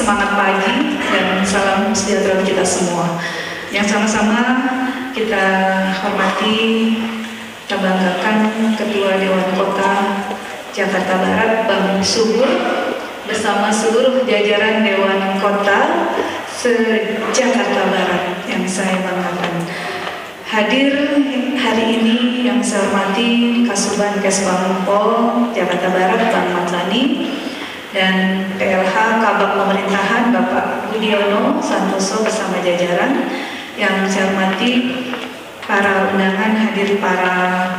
semangat pagi dan salam sejahtera kita semua. Yang sama-sama kita hormati, kita banggakan Ketua Dewan Kota Jakarta Barat, Bang Subur, bersama seluruh jajaran Dewan Kota se-Jakarta Barat yang saya banggakan. Hadir hari ini yang saya hormati Kasubag Kesbangpol Jakarta Barat, Bang Matlani, dan PLH Kabag Pemerintahan Bapak Budiono Santoso bersama jajaran. Yang saya hormati para undangan, hadir para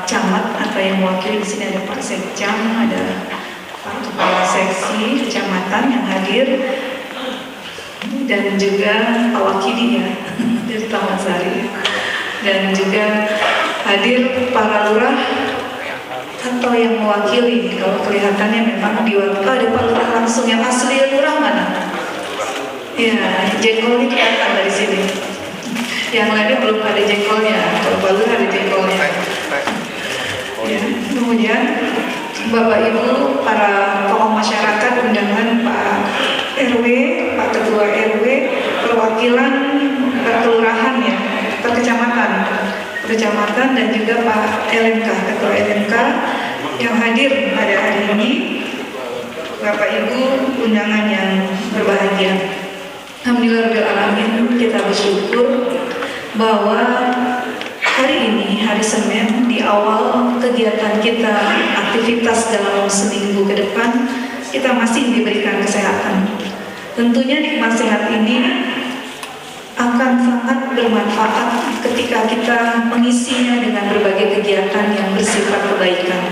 camat atau yang mewakili di sini, ada Pak Sekcam, ada Pak Kepala Seksi Kecamatan yang hadir, dan juga Pak Wakili ya dari Taman Sari, dan juga hadir para lurah atau yang mewakili. Kalau kelihatannya memang diwakili, ada Pak Lurah langsung yang asli. Lurah mana? Ya, jengkol ini kelihatan dari sini. Yang lainnya belum ada jengkolnya. Kalau Pak Lurah ada jengkolnya. Ya, kemudian Bapak Ibu, para tokoh masyarakat, undangan Pak RW, Pak Ketua RW, perwakilan kelurahan ya, kecamatan, dan juga Pak LMK, Ketua LMK yang hadir pada hari ini, Bapak Ibu undangan yang berbahagia. Alhamdulillahirrahmanirrahim, kita bersyukur bahwa hari ini, hari Senin, di awal kegiatan kita, aktivitas dalam seminggu ke depan, kita masih diberikan kesehatan. Tentunya nikmat sehat ini akan sangat bermanfaat ketika kita mengisinya dengan berbagai kegiatan yang bersifat kebaikan.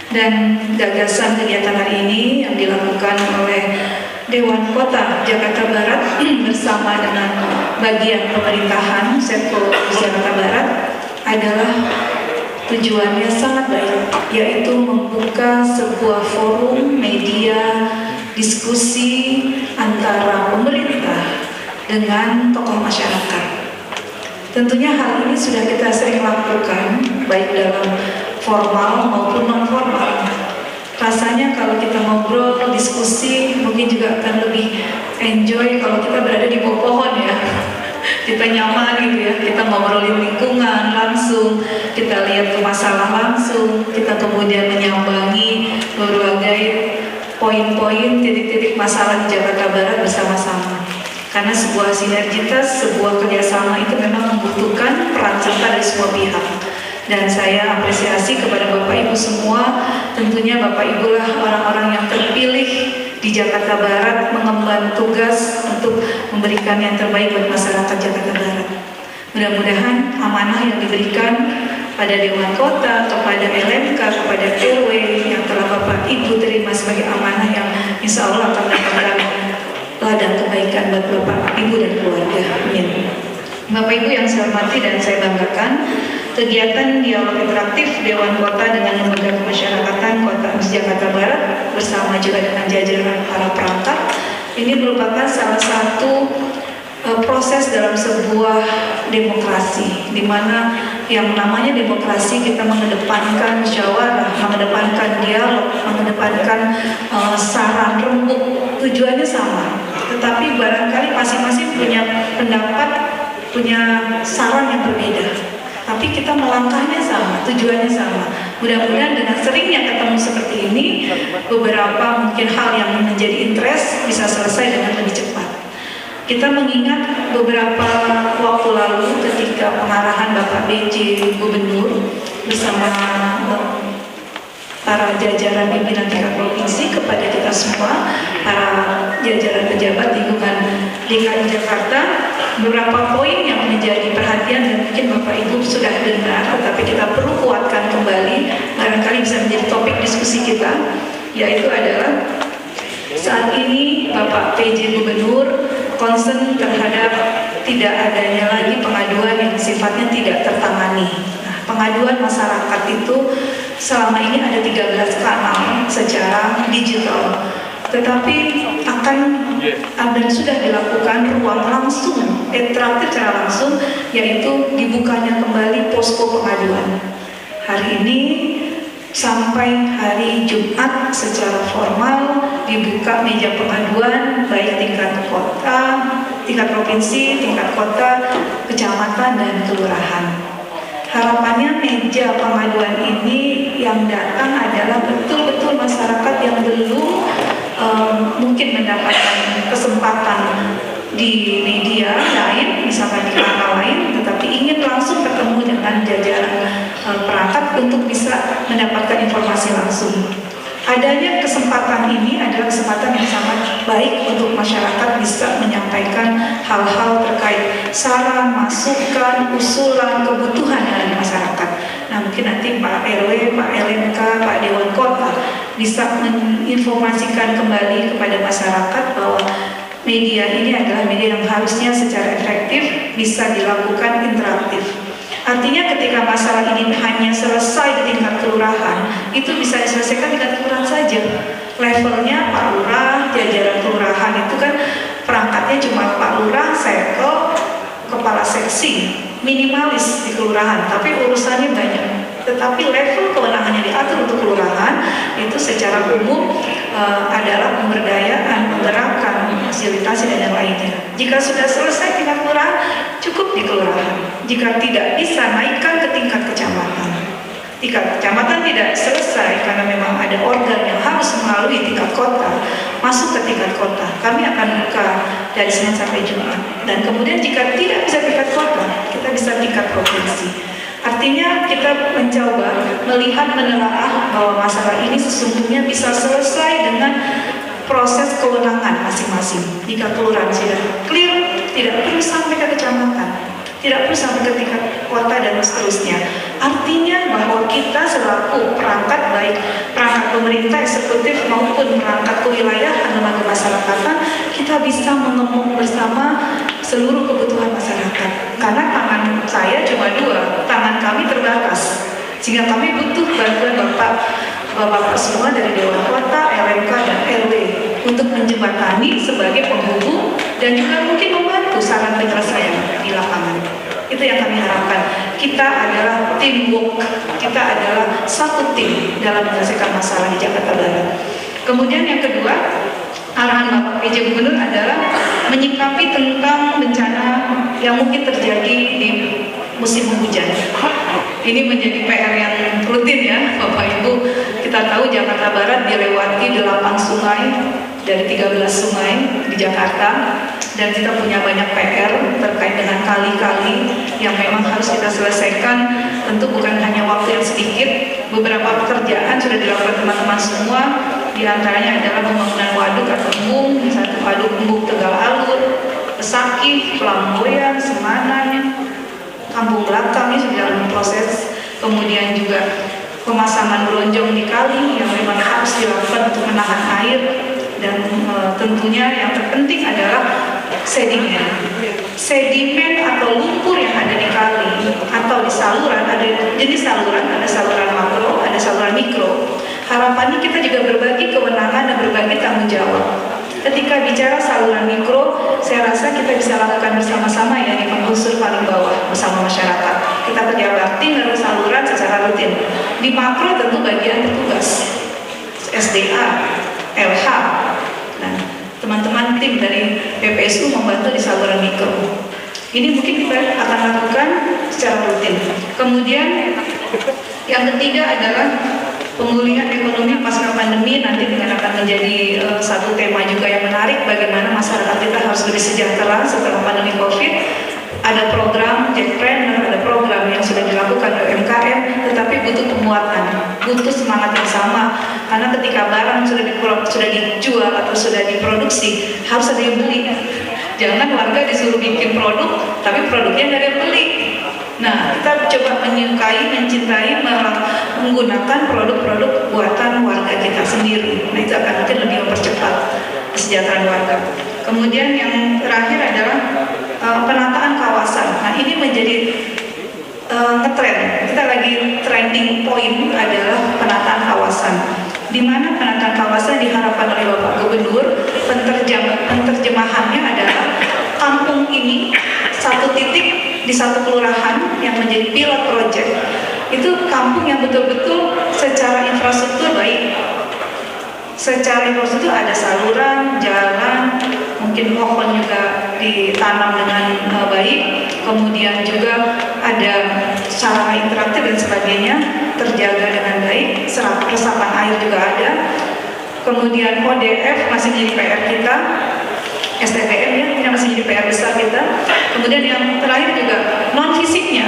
Dan gagasan kegiatan hari ini yang dilakukan oleh Dewan Kota Jakarta Barat bersama dengan bagian pemerintahan Setko Jakarta Barat adalah tujuannya sangat baik, yaitu membuka sebuah forum media diskusi antara pemerintah dengan tokoh masyarakat. Tentunya hal ini sudah kita sering lakukan, baik dalam formal maupun non formal. Rasanya kalau kita ngobrol, diskusi, mungkin juga akan lebih enjoy kalau kita berada di bawah pohon ya. Kita nyaman gitu ya, kita ngobrolin lingkungan langsung, kita lihat masalah langsung, kita kemudian menyambangi berbagai poin-poin, titik-titik masalah di Jakarta Barat bersama-sama. Karena sebuah sinergitas, sebuah kerjasama itu memang membutuhkan peran serta dari semua pihak. Dan saya apresiasi kepada Bapak Ibu semua. Tentunya Bapak Ibu lah orang-orang yang terpilih di Jakarta Barat mengemban tugas untuk memberikan yang terbaik buat masyarakat Jakarta Barat. Mudah-mudahan amanah yang diberikan pada Dewan Kota, kepada LMK, kepada RW yang telah Bapak Ibu terima sebagai amanah yang insya Allah akan memberikan ladang kebaikan buat Bapak Ibu dan keluarga. Amin. Bapak Ibu yang saya hormati dan saya banggakan, kegiatan dialog interaktif Dewan Kota dengan lembaga kemasyarakatan Kota Jakarta Barat bersama juga dengan jajaran para perangkat ini merupakan salah satu proses dalam sebuah demokrasi, di mana yang namanya demokrasi kita mengedepankan musyawarah, mengedepankan dialog, mengedepankan saran rembuk, tujuannya sama, tetapi barangkali masing-masing punya pendapat, punya saran yang berbeda, tapi kita melangkahnya sama, tujuannya sama. Mudah-mudahan dengan seringnya ketemu seperti ini, beberapa mungkin hal yang menjadi interest bisa selesai dengan lebih cepat. Kita mengingat beberapa waktu lalu ketika pengarahan Bapak BJ Gubernur bersama para jajaran pimpinan tingkat provinsi kepada kita semua, para jajaran pejabat lingkungan DKI Jakarta, beberapa poin yang menjadi perhatian dan mungkin Bapak Ibu sudah dengar, tetapi kita perlu kuatkan kembali, barangkali bisa menjadi topik diskusi kita, yaitu adalah saat ini Bapak PJ Gubernur concern terhadap tidak adanya lagi pengaduan yang sifatnya tidak tertangani. Nah, pengaduan masyarakat itu selama ini ada 13 kanal secara digital, tetapi akan dan sudah dilakukan ruang langsung, interaktif secara langsung, yaitu dibukanya kembali posko pengaduan. Hari ini sampai hari Jumat secara formal dibuka meja pengaduan baik tingkat kota, tingkat provinsi, tingkat kota, kecamatan, dan kelurahan. Harapannya meja pengaduan ini yang datang adalah betul-betul masyarakat yang belum mungkin mendapatkan kesempatan di media lain, misalkan di kanal lain, tetapi ingin langsung ketemu dengan jajaran perangkat untuk bisa mendapatkan informasi langsung. Adanya kesempatan ini adalah kesempatan yang sangat baik untuk masyarakat bisa menyampaikan hal-hal terkait saran, masukan, usulan, kebutuhan dari masyarakat. Nah, mungkin nanti Pak RW, Pak LMK, Pak Dewan Kota bisa menginformasikan kembali kepada masyarakat bahwa media ini adalah media yang harusnya secara efektif bisa dilakukan interaktif. Artinya ketika masalah ini hanya selesai di tingkat kelurahan, itu bisa diselesaikan di tingkat kelurahan saja. Levelnya Pak Lurah, jajaran kelurahan itu kan perangkatnya cuma Pak Lurah, sektor, kepala seksi, minimalis di kelurahan, tapi urusannya banyak. Tetapi level kewenangannya diatur untuk kelurahan itu secara umum adalah pemberdayaan, penggerakkan, fasilitasi, dan yang lainnya. Jika sudah selesai tingkat kelurahan, cukup di kelurahan. Jika tidak bisa, naikkan ke tingkat kecamatan. Tingkat kecamatan tidak selesai karena memang ada organ yang harus melalui tingkat kota, masuk ke tingkat kota. Kami akan buka dari Senin sampai Jumat. Dan kemudian jika tidak bisa tingkat kota, kita bisa tingkat provinsi. Artinya kita mencoba melihat menelaah bahwa masalah ini sesungguhnya bisa selesai dengan proses kewenangan masing-masing. Jika kelurahan sudah clear, tidak perlu sampai ke kecamatan, tidak perlu sampai ke tingkat kota dan seterusnya. Artinya bahwa kita selaku perangkat, baik perangkat pemerintah eksekutif maupun perangkat kewilayahan lembaga masyarakatan, kita bisa mengemuk bersama seluruh kebutuhan masyarakat. Karena tangan saya cuma dua, tangan kami terbatas, sehingga kami butuh bantuan bapak semua dari Dewan Kota, LMK, dan RW untuk menjembatani sebagai penghubung dan juga mungkin membantu saran penyelesaian di lapangan. Itu yang kami harapkan. Kita adalah teamwork, kita adalah satu tim dalam menyelesaikan masalah di Jakarta Barat. Kemudian yang kedua, arahan Bapak PJ Gubernur adalah menyikapi tentang bencana yang mungkin terjadi di musim hujan. Ini menjadi PR yang rutin ya Bapak Ibu. Kita tahu Jakarta Barat dilewati 8 sungai dari 13 sungai di Jakarta, dan kita punya banyak PR terkait dengan kali-kali yang memang harus kita selesaikan. Tentu bukan hanya waktu yang sedikit, beberapa pekerjaan sudah dilakukan teman-teman semua. Di antaranya adalah pembangunan waduk atau embung, misalnya waduk embung Tegal Alur, Pesakih, Pelamboyan, Semanan, Kampung Belakang ini sudah dalam proses. Kemudian juga pemasangan bronjong di kali yang memang harus dilakukan untuk menahan air, dan tentunya yang terpenting adalah sedimen atau lumpur yang ada di kali atau di saluran. Ada jenis saluran, ada saluran makro, ada saluran mikro. Harapannya kita juga berbagi kewenangan dan berbagi tanggung jawab. Ketika bicara saluran mikro, saya rasa kita bisa lakukan bersama-sama ya di unsur paling bawah bersama masyarakat. Kita kerja bakti melalui saluran secara rutin. Di makro tentu bagian petugas, SDA, LH. Nah, teman-teman tim dari PPSU membantu di saluran mikro. Ini mungkin kita akan lakukan secara rutin. Kemudian yang ketiga adalah pemulihan ekonomi pasca pandemi. Nanti akan menjadi satu tema juga yang menarik, bagaimana masyarakat kita harus lebih sejahtera setelah pandemi COVID. Ada program Jackpreneur, ada program yang sudah dilakukan oleh UMKM, tetapi butuh penguatan, butuh semangat yang sama. Karena ketika barang sudah dijual atau sudah diproduksi, harus ada yang beli. Jangan warga disuruh bikin produk, tapi produknya nggak ada yang beli. Nah, kita coba menyukai, mencintai, menggunakan produk-produk buatan warga kita sendiri. Nah, itu akan mungkin lebih mempercepat kesejahteraan warga. Kemudian yang terakhir adalah penataan kawasan. Nah, ini menjadi ngetrend. Kita lagi trending point adalah penataan kawasan. Di mana penataan kawasan diharapkan oleh Bapak Gubernur, penerjemahannya adalah kampung ini satu titik di satu kelurahan yang menjadi pilot project itu kampung yang betul-betul secara infrastruktur baik. Secara infrastruktur ada saluran, jalan, mungkin pohon juga ditanam dengan baik, kemudian juga ada sarana interaktif dan sebagainya terjaga dengan baik, resapan air juga ada. Kemudian ODF masih menjadi PR kita, STPM ya, ini masih menjadi PR besar kita. Kemudian yang terakhir juga non fisiknya.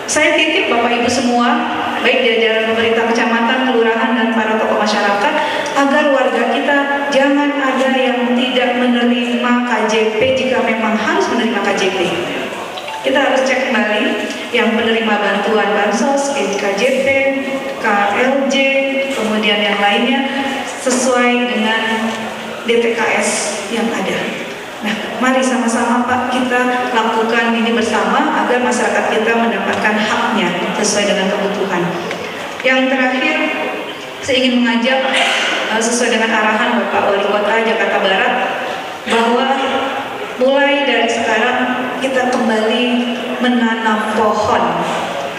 Saya titip Bapak Ibu semua, baik jajaran pemerintah kecamatan, kelurahan, dan para tokoh masyarakat, agar warga kita jangan ada yang tidak menerima KJP jika memang harus menerima KJP. Kita harus cek kembali yang penerima bantuan bansos, KJP, KLJ, kemudian yang lainnya sesuai dengan DTKS yang ada. Nah, mari sama-sama Pak kita lakukan ini bersama agar masyarakat kita mendapatkan haknya sesuai dengan kebutuhan. Yang terakhir, saya ingin mengajak sesuai dengan arahan Bapak Wali Kota Jakarta Barat bahwa mulai dari sekarang kita kembali menanam pohon.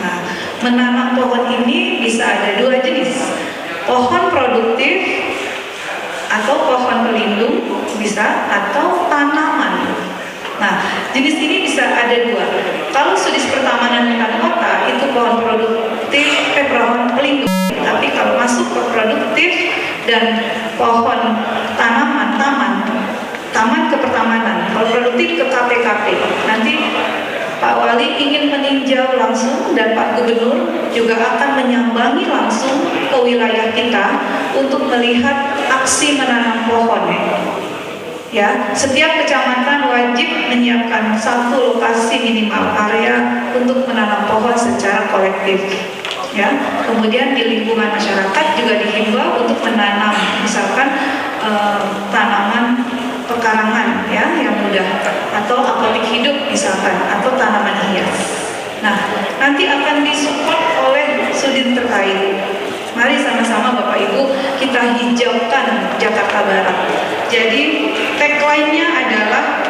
Nah, menanam pohon ini bisa ada dua jenis, pohon produktif atau pohon pelindung bisa, atau tanaman. Nah, jenis ini bisa ada dua. Kalau sudis pertamanan hutan kota itu pohon produktif, pohon pelindung. Tapi kalau masuk ke produktif dan pohon tanaman, taman ke pertamanan. Kalau produktif ke KPKP. Nanti Pak Wali ingin meninjau langsung dan Pak Gubernur juga akan menyambangi langsung ke wilayah kita untuk melihat aksi menanam pohon. Ya, setiap kecamatan wajib menyiapkan satu lokasi minimal area untuk menanam pohon secara kolektif. Ya, kemudian di lingkungan masyarakat juga dihimbau untuk menanam, misalkan tanaman pekarangan ya yang mudah, atau apotik hidup misalkan, atau tanaman hias. Nah, nanti akan disupport oleh sudin terkait. Mari sama-sama Bapak Ibu kita hijaukan Jakarta Barat. Jadi tagline-nya adalah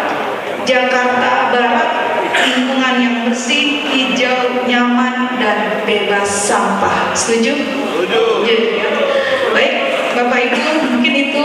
Jakarta Barat, lingkungan yang bersih, hijau, nyaman, dan bebas sampah. Setuju? Setuju. Baik, Bapak Ibu, mungkin itu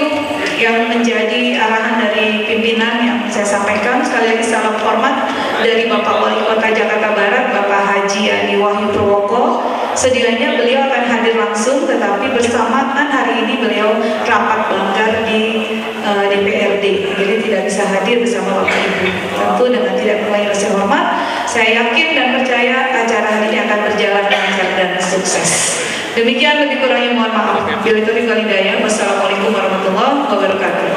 yang menjadi arahan dari pimpinan yang saya sampaikan. Sekali lagi salam hormat dari Bapak Wali Kota Jakarta Barat, Bapak Haji Ani Wahyu Purwoko. Sedianya beliau akan hadir langsung, tetapi bersamaan hari ini beliau rapat banggar di DPRD, jadi tidak bisa hadir bersama Bapak Ibu. Tentu dengan tidak mengurangi rasa hormat, saya yakin dan percaya acara hari ini akan berjalan lancar dan sukses. Demikian, lebih kurangnya mohon maaf. Bila itu Wassalamualaikum warahmatullahi wabarakatuh.